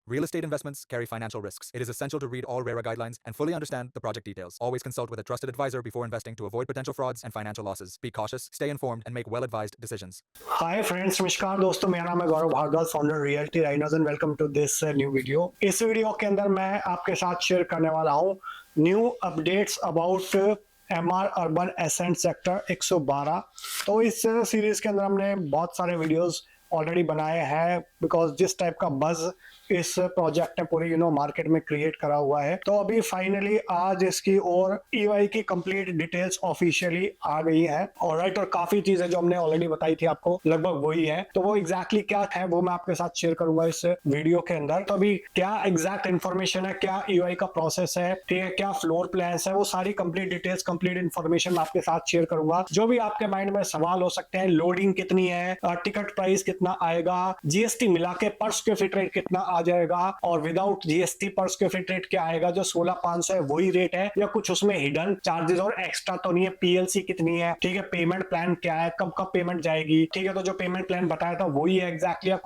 Real estate investments carry financial risks. It is essential to read all RERA guidelines and fully understand the project details. Always consult with a trusted advisor before investing to avoid potential frauds and financial losses. Be cautious, stay informed, and make well-advised decisions. Hi friends, नमस्कार दोस्तों, मेरा नाम है Gaurav Bhardwaj, founder realty rainers and welcome to this new video. इस video के अंदर मैं आपके साथ शेयर करने वाला हूं new updates about MR urban ascent sector 112। तो इस सीरीज के अंदर हमने बहुत सारे वीडियोस ऑलरेडी बनाए हैं बिकॉज जिस टाइप का बज इस प्रोजेक्ट ने पूरी मार्केट में क्रिएट करा हुआ है, तो अभी फाइनली आज इसकी और ईवाई की कंप्लीट डिटेल्स ऑफिशियली आ गई है। ऑलराइट, और काफी चीजें जो हमने ऑलरेडी बताई थी आपको लगभग वही है। तो वो एग्जैक्टली क्या है वो मैं आपके साथ शेयर करूंगा इस वीडियो के अंदर। तो अभी क्या एग्जैक्ट इन्फॉर्मेशन है, क्या ईवाई का प्रोसेस है, ठीक है, क्या फ्लोर प्लान है, वो सारी कंप्लीट डिटेल्स कंप्लीट इन्फॉर्मेशन मैं आपके साथ शेयर करूंगा। जो भी आपके माइंड में सवाल हो सकते हैं, लोडिंग कितनी है, टिकट प्राइस कितना आएगा, जीएसटी मिला के पर स्क्वायर फीट रेट कितना आ जाएगा, और विदाउट जीएसटी पर स्क्वायर फीट रेट क्या आएगा, जो 16,500 है वही रेट है या कुछ उसमें हिडन चार्जेस और एक्स्ट्रा तो नहीं है, पीएलसी कितनी है, ठीक है, पेमेंट प्लान क्या है, कब कब पेमेंट जाएगी, ठीक है, तो जो पेमेंट प्लान बताया था वही है एग्जैक्टली,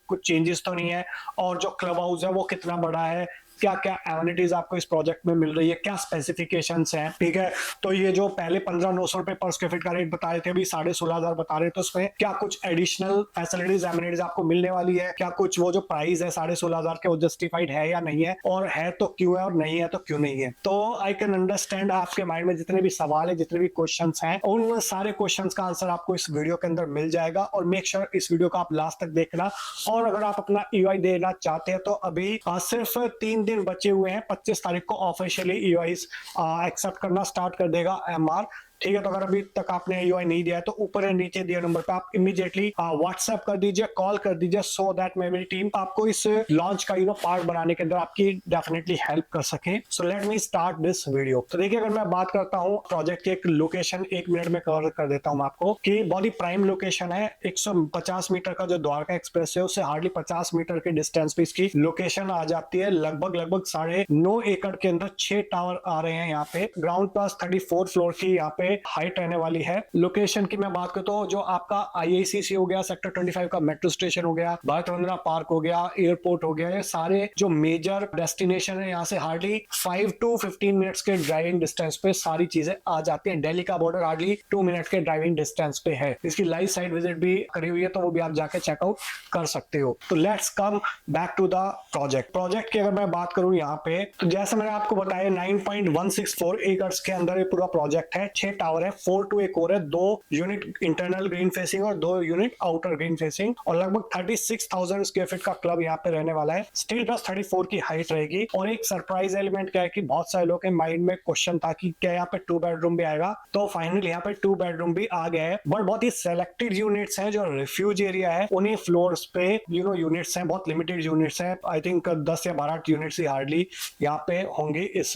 कुछ चेंजेस तो नहीं है, और जो क्लब हाउस है वो कितना बड़ा है, क्या क्या एमिनिटीज आपको इस प्रोजेक्ट में मिल रही है, क्या स्पेसिफिकेशंस हैं, ठीक है। तो ये जो पहले 15,900 रुपए पर स्क्वायर फीट का रेट बता रहे थे, अभी 16,500 बता रहे थे, उसमें क्या कुछ एडिशनल फैसिलिटीज एमिनिटीज आपको मिलने वाली है, क्या कुछ वो जो प्राइस है 16,500 के वो जस्टिफाइड है या नहीं है, और है तो क्यों है और नहीं है तो क्यों नहीं है। तो आई कैन अंडरस्टैंड आपके माइंड में जितने भी सवाल है, जितने भी क्वेश्चन हैं, उन सारे क्वेश्चन का आंसर आपको इस वीडियो के अंदर मिल जाएगा। और मेक श्योर इस वीडियो को आप लास्ट तक देखना। और अगर आप अपना ईवाई देना चाहते हैं तो अभी सिर्फ 3 दिन बचे हुए हैं। 25 तारीख को ऑफिशियली ईवाईस एक्सेप्ट करना स्टार्ट कर देगा एमआर, ठीक है। तो अगर अभी तक आपने ईवाई नहीं दिया है तो ऊपर या नीचे दिए नंबर पे आप इमीडिएटली व्हाट्सएप कर दीजिए, कॉल कर दीजिए, सो दैट मेरी टीम आपको इस लॉन्च का पार्ट बनाने के अंदर आपकी डेफिनेटली हेल्प कर सके। So let me start this video. तो देखिए, अगर मैं बात करता हूँ प्रोजेक्ट की एक लोकेशन, 1 मिनट में कवर कर देता हूँ आपको कि बहुत ही प्राइम लोकेशन है। 150 मीटर का जो द्वारका एक्सप्रेस है उससे हार्डली 50 मीटर के डिस्टेंस पे इसकी लोकेशन आ जाती है। लगभग 9.5 एकड़ के अंदर 6 टावर आ रहे हैं यहाँ पे। ग्राउंड प्लस 34 फ्लोर की यहाँ पे हाइट रहने वाली है। लोकेशन की मैं बात करता हूँ, जो आपका आईआईसीसी हो गया, सेक्टर 25 का मेट्रो स्टेशन हो गया, भारत वंदना पार्क हो गया, एयरपोर्ट हो गया, ये सारे जो मेजर डेस्टिनेशन है यहाँ से हार्डली 5 to 15 मिनट्स के ड्राइविंग डिस्टेंस पे सारी चीजें आ जाती है। दिल्ली का बॉर्डर हार्डली 2 मिनट के ड्राइविंग डिस्टेंस पे है। इसकी लाइव साइट विजिट भी करी हुई है, तो वो भी आप जाके चेकआउट कर सकते हो। तो let's come back to the project की अगर मैं बात करूं यहाँ पे, तो जैसे मैंने आपको बताया 9.164 एकर्स के अंदर ये पूरा प्रोजेक्ट है। 6 टावर है, 4 to एक और है, 2 यूनिट इंटरनल ग्रीन फेसिंग और 2 यूनिट आउटर ग्रीन फेसिंग, और लगभग 36,000 स्क्वायर फीट का क्लब यहाँ पे रहने वाला है। स्टील प्लस 34 की हाइट रहेगी। और एक सरप्राइज एलिमेंट क्या है कि बहुत सारे लोगों के माइंड में क्वेश्चन था कि क्या यहाँ पे 2 बेडरूम भी आएगा, तो फाइनली यहाँ पे 2 बेडरूम भी आ गया है। बट बहुत ही सेलेक्टेड यूनिट्स हैं, जो रिफ्यूज एरिया है उन्हीं फ्लोर्स पे यूनिट्स हैं, बहुत लिमिटेड यूनिट्स हैं। आई थिंक 10 या 12 यूनिट्स ही हार्डली यहाँ पे होंगे इस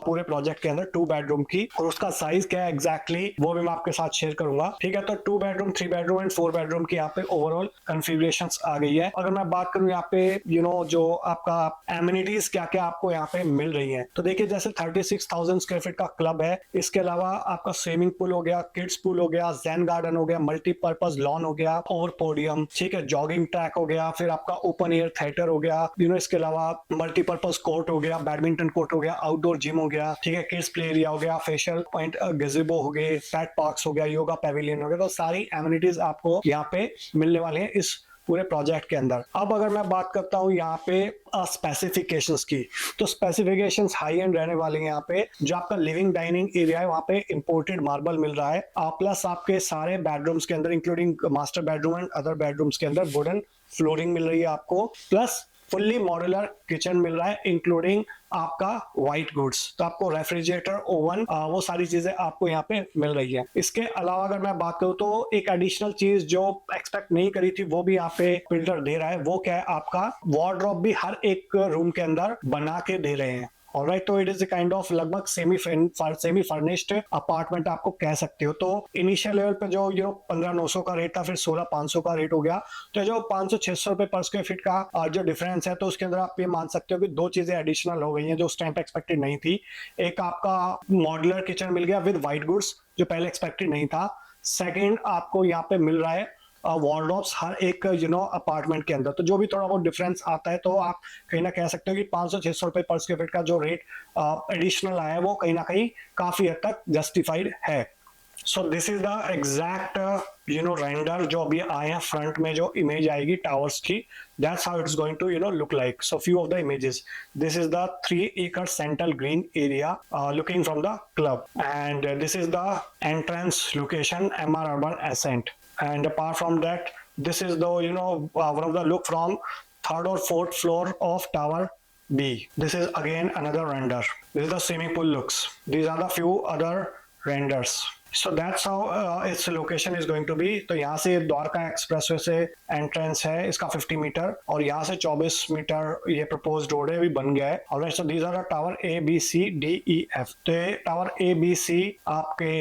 पूरे प्रोजेक्ट के अंदर 2 बेडरूम की। और उसका साइज क्या है एग्जैक्टली वो भी मैं आपके साथ शेयर करूंगा, ठीक है। तो 2 बेडरूम, 3 बेडरूम एंड 4 बेडरूम की यहाँ पे ओवरऑल कॉन्फ़िगरेशंस आ गई है। अगर मैं बात करूं यहाँ पे जो आपका एमिनिटीज क्या क्या आपको यहाँ पे मिल रही है, तो देखिए जैसे 36,000 स्क्वायर फीट का क्लब है। इसके अलावा आपका स्विमिंग पूल हो गया, किड्स पूल हो गया, जैन गार्डन हो गया, मल्टीपर्पज लॉन हो गया और पोडियम, ठीक है, जॉगिंग ट्रैक हो गया, फिर आपका ओपन एयर थिएटर हो गया, इसके अलावा मल्टीपर्पज कोर्ट हो गया, बैडमिंटन कोर्ट हो गया, आउटडोर जिम हो गया, ठीक है, किड्स प्ले एरिया हो गया, फेशियल पॉइंट गज़ेबो हो गए, पैट पार्क्स हो गया, योगा पैविलियन हो गया। तो सारी एमिनिटीज आपको यहाँ पे मिलने वाले हैं इस पूरे प्रोजेक्ट के अंदर। अब अगर मैं बात करता हूँ यहाँ पे स्पेसिफिकेशंस की, तो स्पेसिफिकेशंस हाई एंड रहने वाले हैं। यहाँ पे जो आपका लिविंग डाइनिंग एरिया है वहाँ पे इंपोर्टेड मार्बल मिल रहा है, प्लस आपके सारे बेडरूम्स के अंदर including master bedroom and other bedrooms के अंदर वुडन फ्लोरिंग मिल रही है आपको, प्लस फुल्ली मॉड्यूलर किचन मिल रहा है इंक्लूडिंग आपका व्हाइट गुड्स। तो आपको रेफ्रिजरेटर, ओवन, वो सारी चीजें आपको यहाँ पे मिल रही है। इसके अलावा अगर मैं बात करूँ तो एक एडिशनल चीज जो एक्सपेक्ट नहीं करी थी वो भी यहाँ पे बिल्डर दे रहा है। वो क्या है, आपका वार्डरोब भी हर एक रूम के अंदर बना के दे रहे हैं। ऑलराइट, तो इट इज काइंड ऑफ लगभग सेमी फर्निश्ड अपार्टमेंट आपको कह सकते हो। तो इनिशियल लेवल पे जो 15,900 का रेट था, फिर 16,500 का रेट हो गया। तो जो 500-600 रुपए पर स्क्वायर फीट का जो डिफरेंस है, तो उसके अंदर आप ये मान सकते हो कि 2 चीजें एडिशनल हो गई हैं जो उस टाइम पे एक्सपेक्टेड नहीं थी। एक आपका मॉड्यूलर किचन मिल गया विद व्हाइट गुड्स, जो पहले एक्सपेक्टेड नहीं था। सेकेंड, आपको यहाँ पे मिल रहा है वार्डरोब्स हर एक अपार्टमेंट के अंदर। तो जो भी थोड़ा बहुत डिफरेंस आता है तो आप कहीं ना कह सकते हो कि 500-600 रुपए पर स्क्वायर फीट का जो रेट एडिशनल आया है वो कहीं ना कहीं काफी हद तक जस्टिफाइड है। सो this is the exact render जो अभी आए हैं फ्रंट में जो इमेज आएगी टावर्स की, that's how it's going to look like. So few of the images, this is the 3-acre central green area looking from the club, and this is the entrance location MR Urban Ascent. And apart from that, this is the one of the look from third or fourth floor of tower B. This is again another render. This is the swimming pool looks. These are the few other renders. So that's how its location is going to be. तो यहाँ से Dwarka expressway से entrance है इसका 50 metre, और यहाँ से 24 metre ये प्रपोज्ड रोड है, अभी बन गया है। Alright, so these are the tower A B C D E F। तो टावर A B C आपके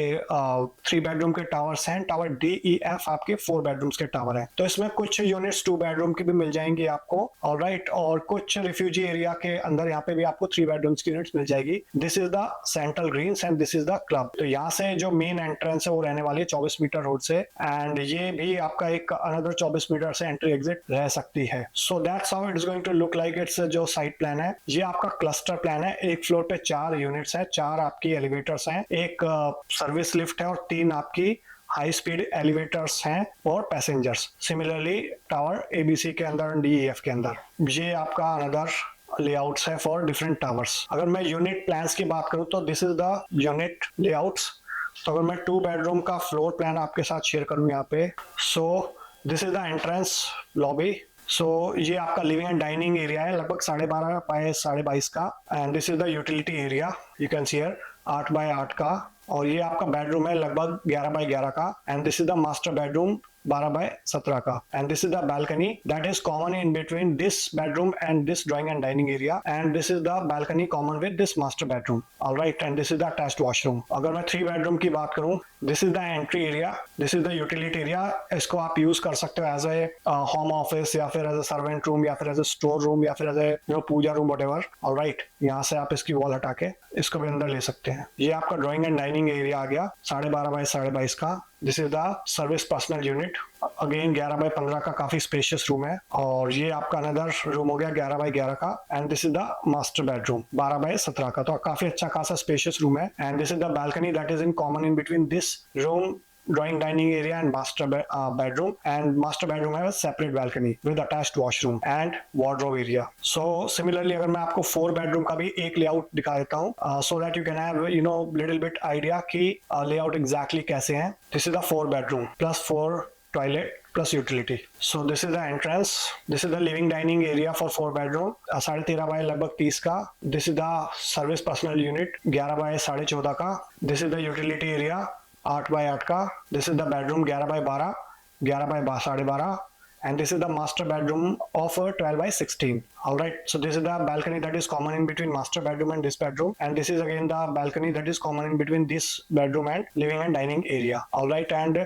3 बेडरूम के टावर्स हैं, टावर D E F आपके 4 बेडरूम्स के टावर हैं। तो इसमें कुछ यूनिट्स 2 बेडरूम की भी मिल जाएंगी आपको, ऑलराइट, और कुछ रिफ्यूजी एरिया के अंदर यहाँ पे भी आपको 3 बेडरूम्स की यूनिट्स मिल जाएगी। This is the central greens and this is the club. तो यहाँ से जो मेन एंट्रेंस है वो रहने वाली है 24 मीटर रोड से, एंड ये भी आपका एक अनदर 24 मीटर से एंट्री एग्जिट रह सकती है। So that's how it is going to look like. It's जो साइट प्लान है, ये आपका क्लस्टर प्लान है। एक फ्लोर पे 4 यूनिट्स हैं, 4 आपकी एलिवेटर्स हैं, एक सर्विस लिफ्ट है और 3 आपकी हाई स्पीड एलिवेटर्स हैं और पैसेंजर्स। सिमिलरली टावर ABC के अंदर, DEF के अंदर, ये आपका अनदर लेआउट्स है फॉर डिफरेंट टावर्स। अगर मैं यूनिट प्लान्स की बात करूं तो this is the unit layouts. तो अगर मैं 2 बेडरूम का फ्लोर प्लान आपके साथ शेयर करूं यहाँ पे, so this is the entrance lobby. So ये आपका लिविंग एंड डाइनिंग एरिया है, लगभग 12.5 बाय 22.5 का, and this is the utility area, you can see here 8 by 8 का, और ये आपका बेडरूम है लगभग 11 बाय 11 का, and this is the master bedroom 12 by 17 का, and this is the balcony that is common in between this bedroom and this drawing and dining area, and this is the balcony common with this master bedroom, alright, and this is the attached washroom. अगर मैं 3 bedroom की बात करूं, this is the entry area, this is the utility area. इसको आप use कर सकते हो एज ए होम ऑफिस, या फिर एज ए सर्वेंट रूम, या फिर एज ए स्टोर रूम, या फिर as a puja room, whatever, alright. यहाँ से आप इसकी वॉल हटा के इसको भी अंदर ले सकते हैं। ये आपका ड्राइंग एंड डाइनिंग एरिया आ गया 12.5 बाय 22.5 का। This is the service personal unit, again 11 by 15 का, काफी स्पेशियस रूम है, और ये आपका अनदर रूम हो गया 11 बाय 11 का, and this is the master bedroom 12 by 17 का। तो काफी अच्छा खासा स्पेशियस रूम है, and this is the balcony that is in common in between this room, drawing dining area and master bedroom, and master bedroom has a separate balcony with attached washroom and wardrobe area. So similarly अगर मैं आपको 4 bedroom का भी एक layout दिखा देता हूँ, so that you can have little bit idea कि layout exactly कैसे हैं। This is the 4 bedroom plus 4 toilet plus utility. So this is the entrance. This is the living dining area for 4 bedroom, 13.5 bye लगभग 30 का। This is the service personal unit 11 by 14.5 का। This is the utility area 8 by 8 का। This is the bedroom 11 by 12, 11 by 12.5, and this is the master bedroom of 12 by 16. All right, so this is the balcony that is common in between master bedroom and this bedroom, and this is again the balcony that is common in between this bedroom and living and dining area. All right, and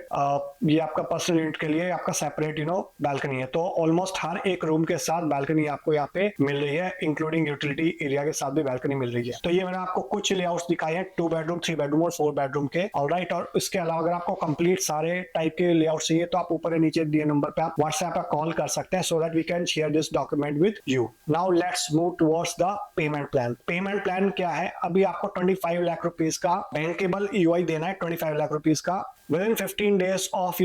ये आपका personal unit के लिए आपका separate balcony है. तो almost हर एक room के साथ balcony आपको यहाँ पे मिल रही है, इंक्लूडिंग यूटिलिटी एरिया के साथ भी balcony मिल रही है. तो ये मैंने आपको कुछ लेआउट्स दिखाए हैं 2 बेडरूम, 3 बेडरूम और 4 बेडरूम के. ऑलराइट, और इसके अलावा अगर आपको कंप्लीट सारे टाइप के लेआउट चाहिए तो आप ऊपर नीचे दिए नंबर पे आप व्हाट्सएप पर कॉल कर सकते हैं, so that we can share this document with you. Now let's move towards the payment plan. Payment plan क्या है? अभी आपको 25 लाख रुपीस का बैंकेबल ईओआई देना है, 25 लाख रुपीस का. Within 15 days of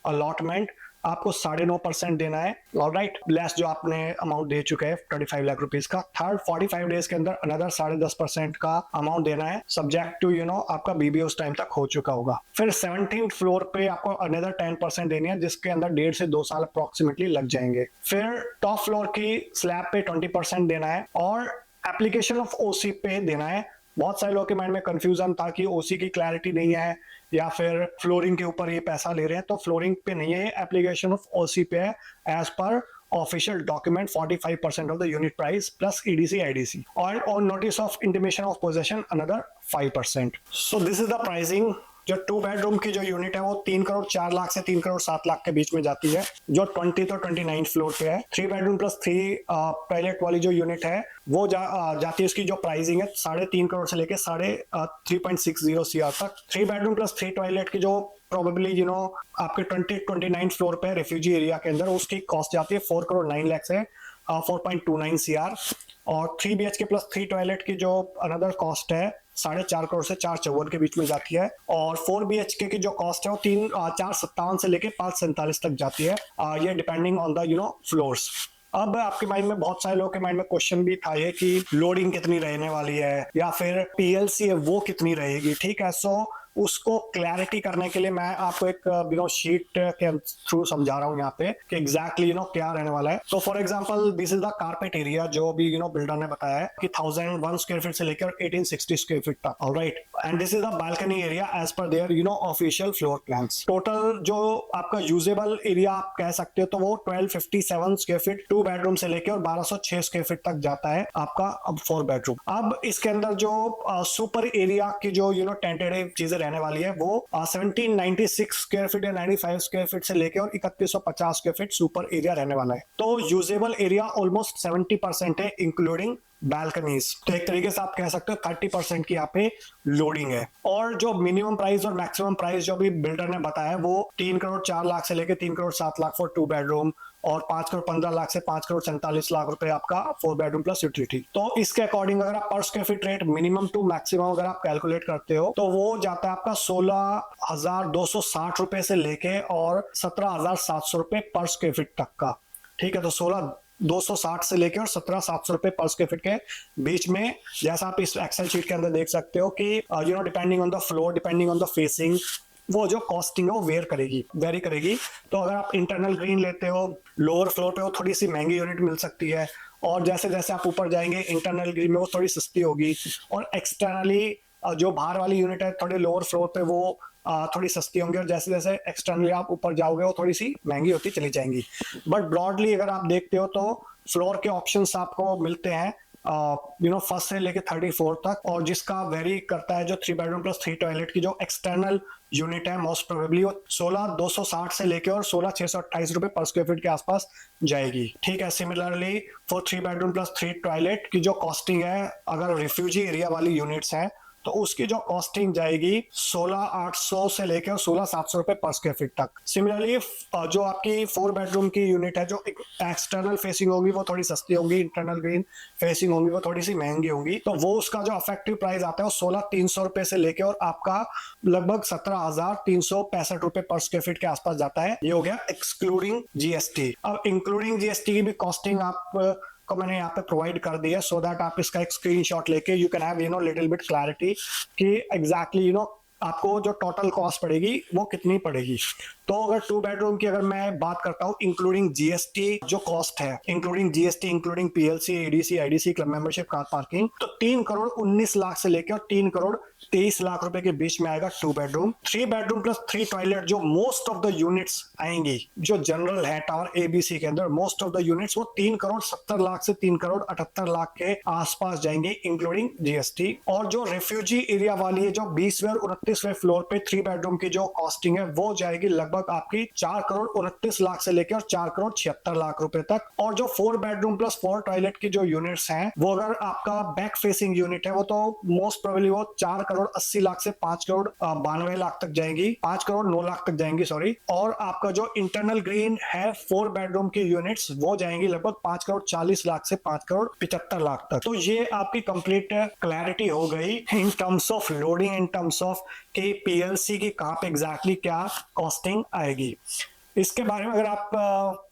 allotment आपको 9.5% देना है. ऑलराइट, लेस जो आपने अमाउंट दे चुके हैं 25 लाख रुपीस का. थर्ड 45 डेज के अंदर अनदर 10.5% का अमाउंट देना है, सब्जेक्ट टू आपका बीबीए उस टाइम तक हो चुका होगा. फिर 17th फ्लोर पे आपको अनदर 10% देनी है, जिसके अंदर 1.5 से 2 साल अप्रोक्सीमेटली लग जाएंगे. फिर टॉप फ्लोर की स्लैब पे 20% देना है और एप्लीकेशन ऑफ ओसी पे देना है. बहुत सारे लोगों के माइंड में कंफ्यूजन था कि ओसी की क्लैरिटी नहीं है या फिर फ्लोरिंग के ऊपर ये पैसा ले रहे हैं. तो फ्लोरिंग पे नहीं है, एप्लीकेशन ऑफ ओसी पे है. एज पर official document 45% of the unit price plus EDC IDC, और on notice of intimation of possession another 5%. So this is the pricing जो 2 बेडरूम की जो यूनिट है वो 3 करोड़ 4 लाख से 3 करोड़ 7 लाख के बीच में जाती है, जो 20 तो 29 फ्लोर पे है। 3 बेडरूम प्लस 3 टॉयलेट वाली जो यूनिट है वो जाती है, उसकी जो प्राइसिंग है 3.5 करोड़ से लेके 3.60 CR तक। 3 बेडरूम प्लस 3 टॉयलेट की जो प्रोबेबली आपके 29 फ्लोर पे रेफ्यूजी एरिया के अंदर, उसकी कॉस्ट जाती है 4 करोड़ 9 लाख से 4.29 CR। और 3 BHK प्लस 3 टॉयलेट की जो अनदर कॉस्ट है 4.5 करोड़ से 4.54 के बीच में जाती है। और 4 BHK की जो कॉस्ट है वो 4.57 से लेके 5.47 तक जाती है, ये डिपेंडिंग ऑन द फ्लोर्स। अब आपके माइंड में, बहुत सारे लोगों के माइंड में क्वेश्चन भी था ये कि लोडिंग कितनी रहने वाली है या फिर PLC है वो कितनी रहेगी। ठीक है, सो उसको क्लैरिटी करने के लिए मैं आपको एक शीट के थ्रू समझा रहा हूँ यहाँ पे कि एग्जैक्टली क्या रहने वाला है। तो for example this is the carpet area, जो भी बिल्डर ने बताया है कि 1001 स्क्वायर फीट से लेकर 1860 स्क्वायर फीट तक। Alright, and this is the balcony area as per their official floor plans. Total जो आपका यूजेबल एरिया आप कह सकते हो तो वो 1257 स्क्वायर फीट 2 बेडरूम से लेकर और 1206 स्क्वायर फीट तक जाता है आपका अब 4 बेडरूम। अब इसके अंदर जो सुपर एरिया की जो टेंटेटिव चीजें रहने वाली है वो 1796 स्क्वायर फीट या 95 स्क्वायर फीट से लेकर और 3150 स्क्वायर फीट सुपर एरिया रहने वाला है। तो यूजेबल एरिया ऑलमोस्ट 70% है इंक्लूडिंग बैल्कनीज। तो एक तरीके से आप कह सकते हो 30% की यहाँ पे लोडिंग है। और जो मिनिमम प्राइस और मैक्सिमम प्राइस जो भी बिल्डर ने बताया वो 3 करोड़ 4 लाख से लेकर 3 करोड़ 7 लाख फॉर 2 बेडरूम और 5 करोड़ 15 लाख से 5 करोड़ 47 लाख रुपए आपका 4 बेडरूम प्लस यूटिलिटी। तो इसके अकॉर्डिंग अगर आप पर square feet rate minimum to maximum अगर आप कैलकुलेट करते हो तो वो जाता है आपका 16,260 रुपए से लेके और 17,700 रुपए पर स्क्वायर फीट तक का। ठीक है, तो 16,260 से लेकर और 17,700 रुपए पर स्क्वायर फीट के बीच में, जैसा आप इस एक्सेल शीट के अंदर देख सकते हो कि depending on the floor, depending on the facing, वो जो कॉस्टिंग है वो वेरी करेगी। तो अगर आप इंटरनल ग्रीन लेते हो लोअर फ्लोर पे वो थोड़ी सी महंगी यूनिट मिल सकती है, और जैसे जैसे आप ऊपर जाएंगे इंटरनल ग्रीन में वो थोड़ी सस्ती होगी, और एक्सटर्नली जो बाहर वाली यूनिट है थोड़ी लोअर फ्लोर पे वो थोड़ी सस्ती होंगी, और जैसे जैसे एक्सटर्नली आप ऊपर जाओगे वो थोड़ी सी महंगी होती चली जाएंगी। बट ब्रॉडली अगर आप देखते हो तो फ्लोर के ऑप्शंस आपको मिलते हैं फर्स्ट से लेके 34 तक, और जिसका वेरी करता है जो 3 बेडरूम प्लस 3 टॉयलेट की जो एक्सटर्नल यूनिट है मोस्ट प्रोबेबली वो 16,260 से लेके और 16,628 रुपए पर स्क्वायर फीट के आसपास जाएगी। ठीक है, similarly for 3 bedroom plus 3 toilet की जो कॉस्टिंग है अगर रिफ्यूजी एरिया वाली यूनिट्स हैं तो उसकी जो कॉस्टिंग जाएगी 16,800 से लेकर 16,700 रुपए पर स्क्वायर फीट तक। सिमिलरली जो आपकी 4 बेडरूम की यूनिट है जो एक्सटर्नल फेसिंग होगी वो थोड़ी सस्ती होगी, इंटरनल ग्रीन फेसिंग होगी वो थोड़ी सी महंगी होगी, तो वो उसका जो इफेक्टिव प्राइस आता है वो 16,300 रुपए से लेकर और आपका लगभग 17,365 रुपए पर स्क्वायर फीट के आसपास जाता है। ये हो गया एक्सक्लूडिंग GST। अब इंक्लूडिंग GST की भी कॉस्टिंग आप को मैंने यहाँ पे प्रोवाइड कर दिया सो दैट आप इसका एक स्क्रीनशॉट लेके you can have little bit clarity कि एग्जैक्टली आपको जो टोटल कॉस्ट पड़ेगी वो कितनी पड़ेगी। तो अगर 2 बेडरूम की अगर मैं बात करता हूँ इंक्लूडिंग GST जो कॉस्ट है, including GST, including PLC, ADC, IDC, club membership, car parking, तो 3 करोड़ 19 लाख से लेकर 3 करोड़ 23 लाख रुपए के बीच में आएगा 2 बेडरूम। 3 बेडरूम प्लस 3 टॉयलेट जो मोस्ट ऑफ द यूनिट्स आएंगी जो जनरल है टावर ABC के अंदर, मोस्ट ऑफ द यूनिट्स वो 3 करोड़ 70 लाख से 3 करोड़ 78 लाख के आसपास जाएंगे इंक्लूडिंग GST। और जो रेफ्यूजी एरिया वाली है जो 20वें और 29वें फ्लोर पे 3 बेडरूम की जो कॉस्टिंग है वो जाएगी लगभग आपकी 4 करोड़ 29 लाख से लेकर 4 करोड़ 76 लाख रुपए तक। और जो 4 बेडरूम प्लस 4 टॉयलेट की जो यूनिट्स हैं वो अगर आपका बैक फेसिंग यूनिट है वो तो मोस्ट प्रोबेबली वो 4 करोड़ 80 लाख से 5 करोड़ 92 लाख तक जाएंगी, 5 करोड़ 9 लाख तक जाएंगी सॉरी। और आपका जो इंटरनल ग्रीन है 4 बेडरूम की यूनिट्स वो जाएंगी लगभग 5 करोड़ 40 लाख से 5 करोड़ 75 लाख तक। तो ये आपकी कंप्लीट क्लैरिटी हो गई in terms of loading, in terms of कि PLC की कहाँ पे एग्जैक्टली क्या कॉस्टिंग आएगी। इसके बारे में अगर आप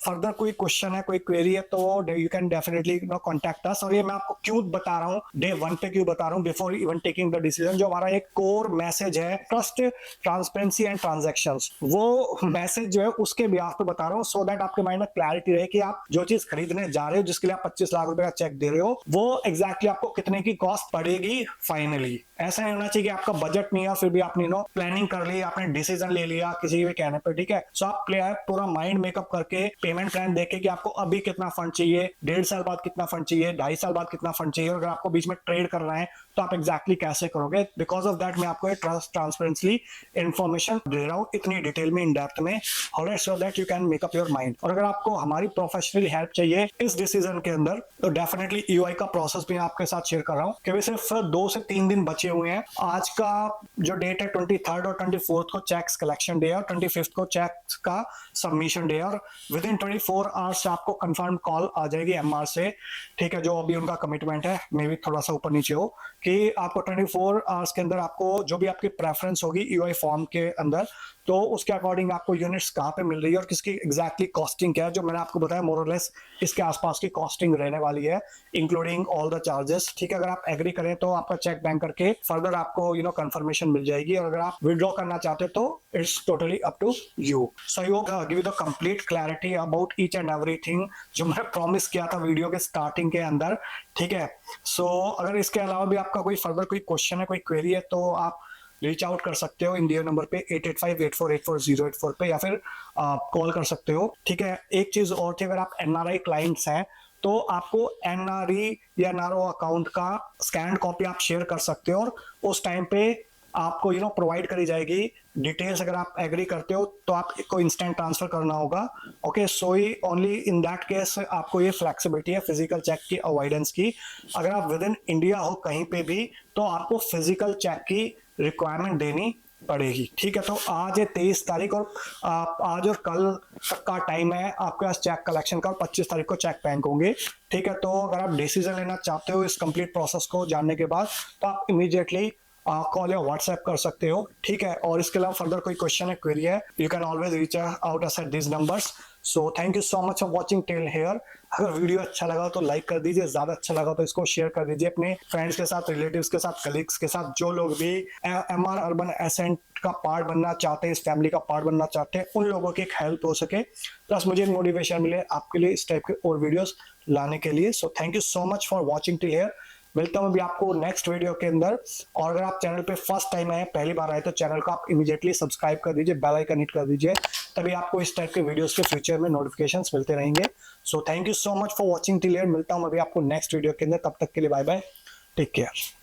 फर्दर कोई क्वेश्चन है, कोई क्वेरी है तो you can definitely contact us. और ये मैं आपको क्यों बता रहा हूँ, डे 1 पे क्यों बता रहा हूँ, before even taking the decision, जो हमारा एक कोर मैसेज है ट्रस्ट, ट्रांसपेरेंसी एंड ट्रांजैक्शंस, वो मैसेज जो है उसके बिहाफ पे बता रहा हूँ सो दैट आपके माइंड में क्लैरिटी रहे कि आप जो चीज खरीदने जा रहे हो, जिसके लिए आप 25 लाख रुपए का चेक दे रहे हो, वो एग्जैक्टली आपको कितने की कॉस्ट पड़ेगी फाइनली। ऐसा नहीं होना चाहिए कि आपका बजट नहीं है फिर भी आपने प्लानिंग कर ली, आपने डिसीजन ले लिया किसी भी कहने पर, ठीक है। सो आप पूरा माइंड मेकअप करके पेमेंट प्लान देखे कि आपको अभी कितना फंड चाहिए, 1.5 साल बाद कितना फंड चाहिए, 2.5 साल बाद कितना फंड चाहिए, और अगर आपको बीच में ट्रेड करना है तो आप एग्जैक्टली कैसे करोगे। बिकॉज ऑफ दैट मैं आपको ट्रांसपेरेंटली इन्फॉर्मेशन दे रहा हूँ इतनी डिटेल में, इन डेप्थ में, so that you can make up your mind. और अगर आपको हमारी प्रोफेशनल हेल्प चाहिए इस डिसीजन के अंदर तो डेफिनेटली ईओआई का प्रोसेस भी आपके साथ शेयर कर रहा हूँ, क्योंकि सिर्फ 2 से 3 दिन बचे हुए हैं। आज का जो डेट है 23rd और 24th को चेक्स कलेक्शन डे है, और 25th को चेक्स का सबमिशन डे है, और विद इन 24 आवर्स आपको कंफर्म कॉल आ जाएगी एमआर से, ठीक है। जो अभी उनका कमिटमेंट है, मे भी थोड़ा सा ऊपर नीचे हो, कि आपको 24 आवर्स के अंदर आपको जो भी आपकी प्रेफरेंस होगी ईओआई फॉर्म के अंदर, तो उसके अकॉर्डिंग आपको यूनिट्स कहाँ पे मिल रही है और किसकी एग्जैक्टली कॉस्टिंग क्या है, जो मैंने आपको बताया मोर और लेस इसके आसपास की कॉस्टिंग रहने वाली है, इंक्लूडिंग ऑल द चार्जेस, ठीक है। अगर आप एग्री करें तो आपका चेक बैंक करके फर्दर आपको कंफर्मेशन मिल जाएगी, और अगर आप विड्रॉ करना चाहते हो तो it's totally up to you. So you give the complete clarity about each and everything जो मैंने प्रॉमिस किया था वीडियो के स्टार्टिंग के अंदर, ठीक है। सो अगर इसके अलावा भी आपका कोई फर्दर कोई क्वेश्चन है, कोई क्वेरी है, तो आप रीच आउट कर सकते हो इंडिया नंबर पे 8858484084 पे, या फिर कॉल कर सकते हो, ठीक है। एक चीज और थी, अगर आप एनआरआई क्लाइंट्स हैं तो आपको एनआरई या एनआरओ अकाउंट का स्कैन कॉपी आप शेयर कर सकते हो, और उस टाइम पे आपको प्रोवाइड करी जाएगी डिटेल्स। अगर आप एग्री करते हो तो आपको इंस्टेंट ट्रांसफर करना होगा, okay. So he only in that case आपको ये फ्लेक्सिबिलिटी है फिजिकल चेक की अवॉइडेंस की। अगर आप विद इन इंडिया हो कहीं पे भी तो आपको फिजिकल चेक की रिक्वायरमेंट देनी पड़ेगी, ठीक है। तो आज है 23 तारीख, और आज और कल तक का टाइम है आपके पास चेक कलेक्शन का, और 25 तारीख को चेक बैंक होंगे, ठीक है। तो अगर आप डिसीजन लेना चाहते हो इस कंप्लीट प्रोसेस को जानने के बाद, तो आप इमीडिएटली कॉल या व्हाट्सएप कर सकते हो, ठीक है। और इसके अलावा फर्दर कोई क्वेश्चन है, क्वेरी है, you can always reach out us at this numbers. So thank you so much for watching till here. अगर वीडियो अच्छा लगा तो लाइक कर दीजिए, ज्यादा अच्छा लगा तो इसको शेयर कर दीजिए अपने फ्रेंड्स के साथ, रिलेटिव्स के साथ, कलीग्स के साथ, जो लोग भी एमआर अर्बन एसेंट का पार्ट बनना चाहते हैं, इस फैमिली का पार्ट बनना चाहते हैं, उन लोगों की एक हेल्प हो सके, प्लस मुझे मोटिवेशन मिले आपके लिए इस टाइप के और वीडियोस लाने के लिए। So thank you so much for watching till here. मिलता हूं अभी आपको नेक्स्ट वीडियो के अंदर, और अगर आप चैनल पे फर्स्ट टाइम आए, पहली बार आए, तो चैनल को आप इमीडिएटली सब्सक्राइब कर दीजिए, बेल आइकन हिट कर दीजिए, तभी आपको इस टाइप के वीडियोस के फ्यूचर में नोटिफिकेशंस मिलते रहेंगे। So thank you so much for watching till here. मिलता हूं अभी आपको नेक्स्ट वीडियो के अंदर, तब तक के लिए बाय बाय, टेक केयर।